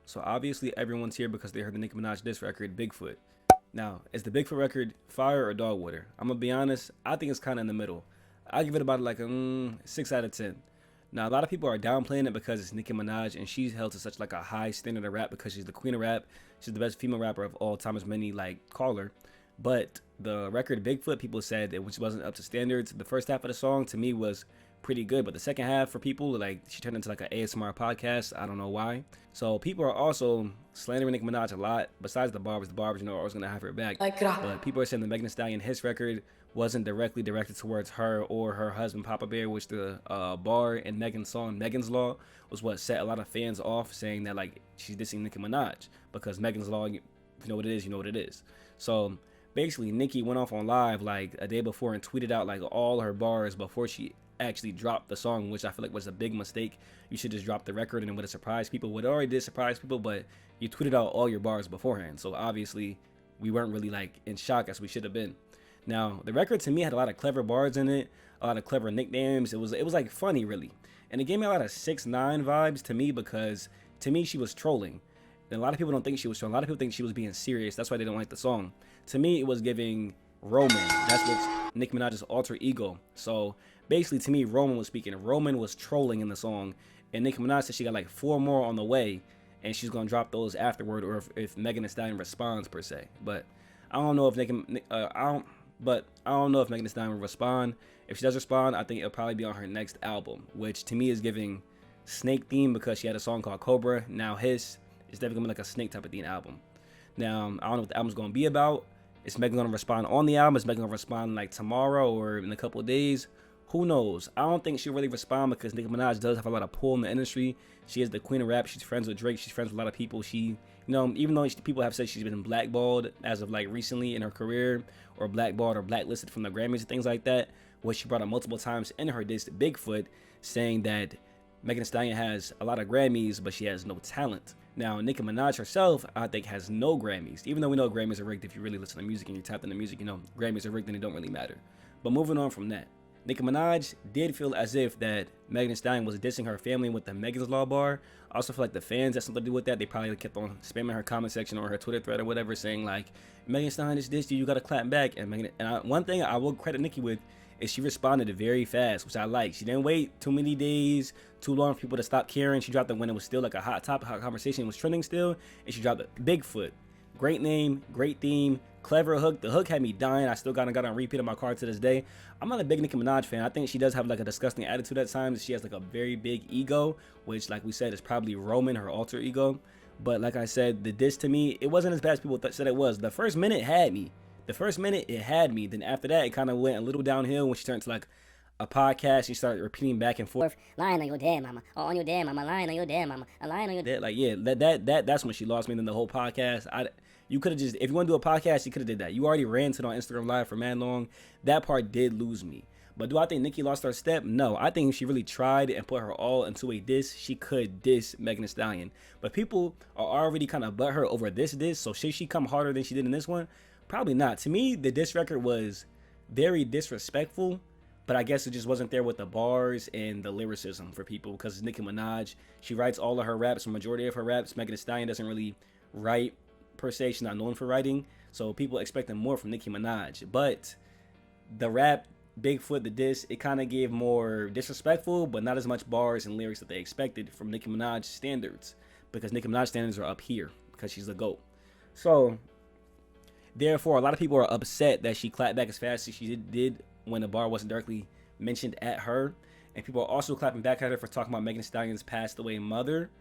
So obviously everyone's here because they heard the Nicki Minaj diss record, Bigfoot. Now, is the Bigfoot record fire or dog water? I'm gonna be honest. I think it's kind of in the middle. I give it about like a 6 out of 10. Now, a lot of people are downplaying it because it's Nicki Minaj and she's held to such like a high standard of rap because she's the queen of rap. She's the best female rapper of all time, as many like call her. But the record Bigfoot, people said that which wasn't up to standards. The first half of the song to me was pretty good, but the second half for people, like she turned into like an ASMR podcast. I don't know why. So people are also slandering Nicki Minaj a lot. Besides the barbers, are always gonna have her back. But people are saying the Megan Thee Stallion his record wasn't directly directed towards her or her husband Papa Bear, which the bar in Megan's song Megan's Law was what set a lot of fans off, saying that like she's dissing Nicki Minaj because Megan's Law, if you know what it is, you know what it is. So basically, Nicki went off on live like a day before and tweeted out like all her bars before she actually dropped the song, which I feel like was a big mistake. You should just drop the record and it would have surprised people. Would already did surprise people, but you tweeted out all your bars beforehand. So obviously, we weren't really like in shock as we should have been. Now, the record to me had a lot of clever bars in it, a lot of clever nicknames. It was like funny really, and it gave me a lot of 6ix9ine vibes to me because to me she was trolling. And a lot of people don't think she was trolling. A lot of people think she was being serious. That's why they don't like the song. To me, it was giving Roman. That's what Nicki Minaj's alter ego. So basically, to me, Roman was speaking. Roman was trolling in the song, and Nicki Minaj said she got like 4 more on the way, and she's gonna drop those afterward, or if Megan Thee Stallion responds per se. But I don't know if I don't know if Megan Thee Stallion will respond. If she does respond, I think it'll probably be on her next album, which to me is giving snake theme because she had a song called Cobra. Now his is definitely gonna be like a snake type of theme album. Now I don't know what the album's gonna be about. Is Megan gonna respond on the album? Is Megan gonna respond like tomorrow or in a couple of days? Who knows? I don't think she'll really respond because Nicki Minaj does have a lot of pull in the industry. She is the queen of rap. She's friends with Drake. She's friends with a lot of people. She, even though people have said she's been blackballed as of like recently in her career, or blackballed or blacklisted from the Grammys and things like that, which she brought up multiple times in her diss Bigfoot, saying that Megan Thee Stallion has a lot of Grammys, but she has no talent. Now, Nicki Minaj herself, I think, has no Grammys. Even though we know Grammys are rigged, if you really listen to music and you tap into music, Grammys are rigged and it don't really matter. But moving on from that, Nicki Minaj did feel as if that Megan Thee Stallion was dissing her family with the Megan's Law bar. I also feel like the fans had something to do with that. They probably kept on spamming her comment section or her Twitter thread or whatever, saying like, Megan Thee Stallion is this, you gotta clap back. One thing I will credit Nicki with is she responded very fast, which I like. She didn't wait too many days, too long for people to stop caring. She dropped it when it was still like a hot topic, hot conversation, it was trending still, and she dropped it. Bigfoot. Great name, great theme, clever hook. The hook had me dying. I still got on repeat in my car to this day. I'm not a big Nicki Minaj fan. I think she does have like a disgusting attitude at times. She has like a very big ego, which like we said is probably Roman, her alter ego. But like I said, the diss to me, it wasn't as bad as people said it was. The first minute had me. It had me. Then after that, it kind of went a little downhill when she turned to like a podcast. She started repeating back and forth, lying on your dad, mama. Oh, on your dad, mama. Lying on your dad, mama. Lying on your dad. like yeah, that's when she lost me. Then the whole podcast, you could have just, if you want to do a podcast, you could have did that. You already ranted on Instagram Live for man long. That part did lose me. But do I think Nicki lost her step? No. I think if she really tried and put her all into a diss, she could diss Megan Thee Stallion. But people are already kind of butthurt over this diss, so should she come harder than she did in this one? Probably not. To me, the diss record was very disrespectful, but I guess it just wasn't there with the bars and the lyricism for people because Nicki Minaj, she writes all of her raps, the majority of her raps. Megan Thee Stallion doesn't really write per se. She's not known for writing, so people expecting more from Nicki Minaj. But the rap, Bigfoot, the diss, it kind of gave more disrespectful, but not as much bars and lyrics that they expected from Nicki Minaj standards, because Nicki Minaj standards are up here because she's the GOAT. So therefore, a lot of people are upset that she clapped back as fast as she did when the bar wasn't directly mentioned at her. And people are also clapping back at her for talking about Megan Thee Stallion's passed away mother.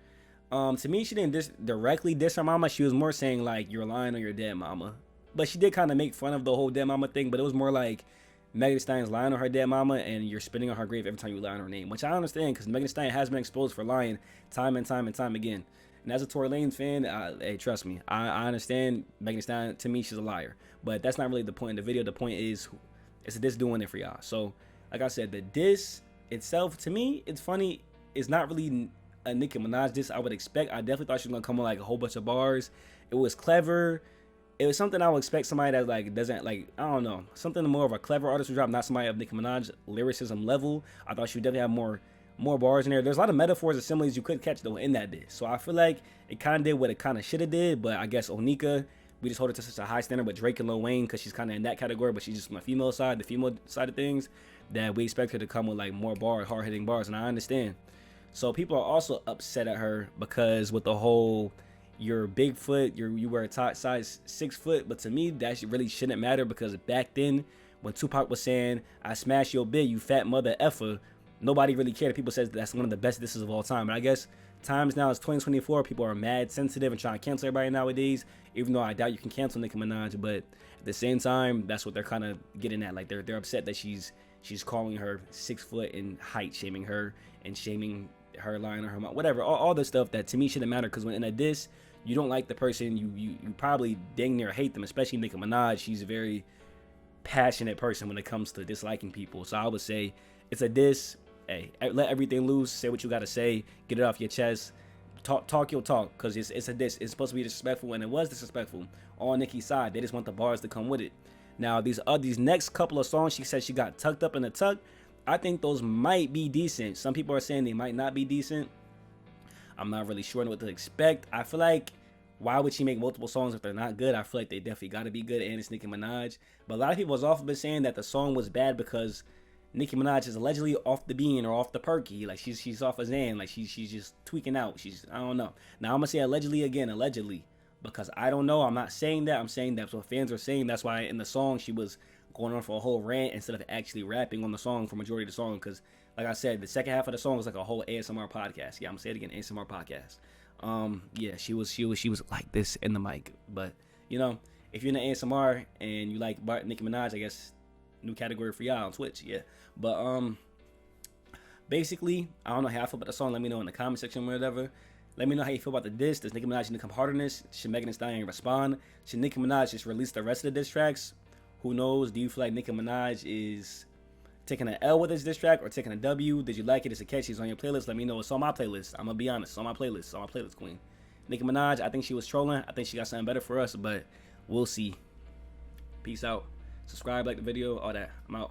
To me, she didn't directly diss her mama. She was more saying like, you're lying on your dead mama. But she did kind of make fun of the whole dead mama thing. But it was more like, Megan Thee Stallion's lying on her dead mama and you're spitting on her grave every time you lie on her name. Which I understand because Megan Thee Stallion has been exposed for lying time and time and time again. And as a Tory Lanez fan, hey, trust me, I understand Megan Thee Stallion. To me, she's a liar. But that's not really the point of the video. The point is this doing it for y'all. So, like I said, the diss itself, to me, it's funny. It's not really a Nicki Minaj diss I would expect. I definitely thought she was going to come with like a whole bunch of bars. It was clever. It was something I would expect somebody that like doesn't like, I don't know, something more of a clever artist would drop, not somebody of Nicki Minaj lyricism level. I thought she would definitely have more more bars in there. There's a lot of metaphors and similes you could catch though in that diss. So I feel like it kind of did what it kind of should have did. But I guess Onika, we just hold it to such a high standard. But Drake and Lil Wayne, because she's kind of in that category, but she's just on the female side, of things, that we expect her to come with like more bars, hard hitting bars, and I understand. So people are also upset at her because with the whole you're Bigfoot, you wear a top size 6 foot, but to me that really shouldn't matter because back then when Tupac was saying I smash your bit, you fat mother effer, nobody really cared. People said that's one of the best disses of all time. But I guess times now is 2024. People are mad sensitive and trying to cancel everybody nowadays. Even though I doubt you can cancel Nicki Minaj, but at the same time, that's what they're kind of getting at. Like they're upset that she's calling her 6 foot and height shaming her and shaming her line or her mouth, whatever. All the stuff that to me shouldn't matter because when in a diss, you don't like the person, you probably dang near hate them. Especially Nicki Minaj, she's a very passionate person when it comes to disliking people. So I would say it's a diss. Hey, let everything loose. Say what you gotta say. Get it off your chest. Talk your talk, because it's a diss. It's supposed to be disrespectful, and it was disrespectful on Nicki's side. They just want the bars to come with it. Now these next couple of songs, she said she got tucked up in the tuck. I think those might be decent. Some people are saying they might not be decent. I'm not really sure what to expect. I feel like why would she make multiple songs if they're not good? I feel like they definitely got to be good, and it's Nicki Minaj. But a lot of people has also been saying that the song was bad because Nicki Minaj is allegedly off the bean or off the perky. Like she's off a Xan. Like she's just tweaking out. I don't know. Now I'm gonna say allegedly again, allegedly, because I don't know. I'm not saying that. I'm saying that's what fans are saying. That's why in the song she was going on for a whole rant instead of actually rapping on the song for majority of the song. Because like I said, the second half of the song was like a whole ASMR podcast. Yeah, I'm gonna say it again, ASMR podcast. Yeah, she was like this in the mic. But you know, if you're in the ASMR and you like Nicki Minaj, I guess new category for y'all on Twitch. Yeah. But basically, I don't know how I feel about the song. Let me know in the comment section or whatever. Let me know how you feel about the diss. Does Nicki Minaj need to come harder than this? Should Megan Thee Stallion respond? Should Nicki Minaj just release the rest of the diss tracks? Who knows? Do you feel like Nicki Minaj is taking an L with this diss track or taking a W? Did you like it? Is it catchy? It's on your playlist? Let me know. It's on my playlist. I'm gonna be honest. It's on my playlist. It's on my playlist, queen. Nicki Minaj, I think she was trolling. I think she got something better for us, but we'll see. Peace out. Subscribe, like the video, all that. I'm out.